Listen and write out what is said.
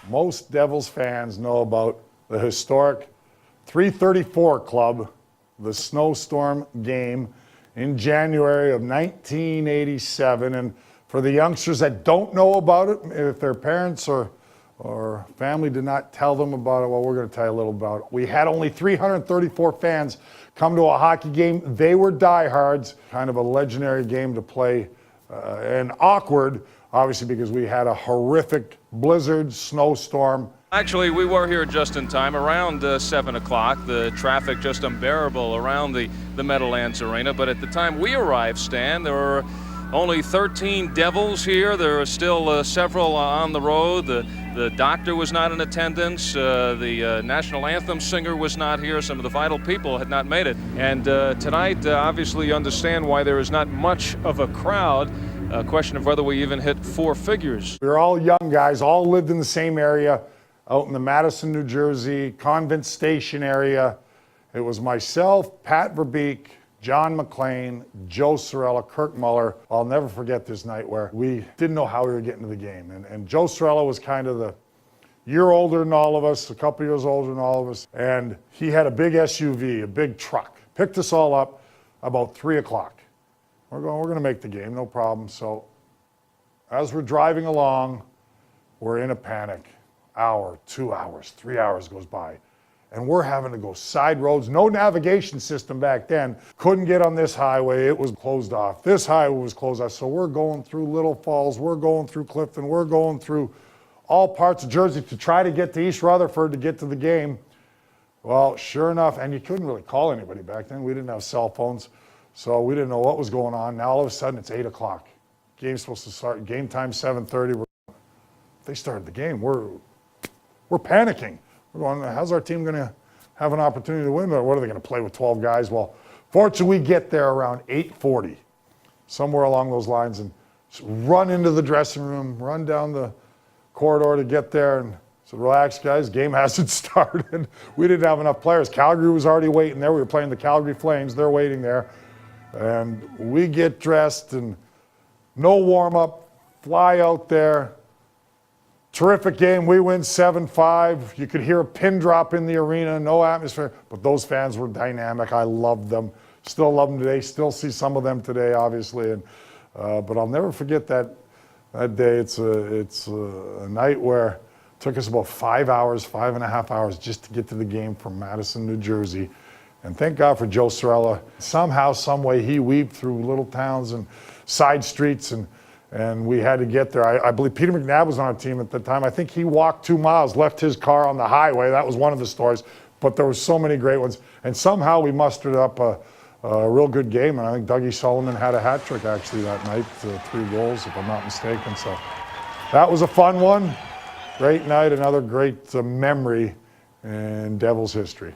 Most Devils fans know about the historic 334 Club, the snowstorm game in January of 1987. And for the youngsters that don't know about it, if their parents or family did not tell them about it, well, we're going to tell you a little about it. We had only 334 fans come to a hockey game. They were diehards, kind of a legendary game to play, and awkward, obviously, because we had a horrific blizzard, snowstorm. Actually, we were here just in time, around 7 o'clock. The traffic just unbearable around the Meadowlands arena. But at the time we arrived, Stan, there were only 13 Devils here. There are still several on the road. The doctor was not in attendance. The national anthem singer was not here. Some of the vital people had not made it. And tonight, obviously, you understand why there is not much of a crowd. A question of whether we even hit four figures. We were all young guys, all lived in the same area, out in the Madison, New Jersey, Convent Station area. It was myself, Pat Verbeek, John McClain, Joe Sorella, Kirk Muller. I'll never forget this night where we didn't know how we were getting to the game. And Joe Sorella was kind of the year older than all of us, a couple years older than all of us. And he had a big SUV, a big truck. Picked us all up about 3 o'clock. We're going to make the game, no problem. So as we're driving along, we're in a panic. Hour, 2 hours, 3 hours goes by. And we're having to go side roads. No navigation system back then. Couldn't get on this highway. It was closed off. This highway was closed off. So we're going through Little Falls. We're going through Clifton. We're going through all parts of Jersey to try to get to East Rutherford to get to the game. Well, sure enough, and you couldn't really call anybody back then. We didn't have cell phones. So we didn't know what was going on. Now all of a sudden it's 8 o'clock. Game's supposed to start. Game time 7:30. They started the game. We're panicking. We're going, how's our team going to have an opportunity to win? Or what are they going to play with 12 guys? Well, fortunately, we get there around 8:40, somewhere along those lines, and just run into the dressing room, run down the corridor to get there, and said, relax, guys, game hasn't started. We didn't have enough players. Calgary was already waiting there. We were playing the Calgary Flames. They're waiting there. And we get dressed and no warm-up, fly out there. Terrific game. We win 7-5. You could hear a pin drop in the arena, no atmosphere. But those fans were dynamic. I loved them. Still love them today. Still see some of them today, obviously. And but I'll never forget that day. It's a night where it took us about 5 hours, 5.5 hours just to get to the game from Madison, New Jersey. And thank God for Joe Sorella. Somehow, some way, he weaved through little towns and side streets, and we had to get there. I believe Peter McNabb was on our team at the time. I think he walked 2 miles, left his car on the highway. That was one of the stories. But there were so many great ones. And somehow we mustered up a real good game. And I think Dougie Sullivan had a hat trick actually that night, 3 goals, if I'm not mistaken. So that was a fun one. Great night, another great memory in Devils history.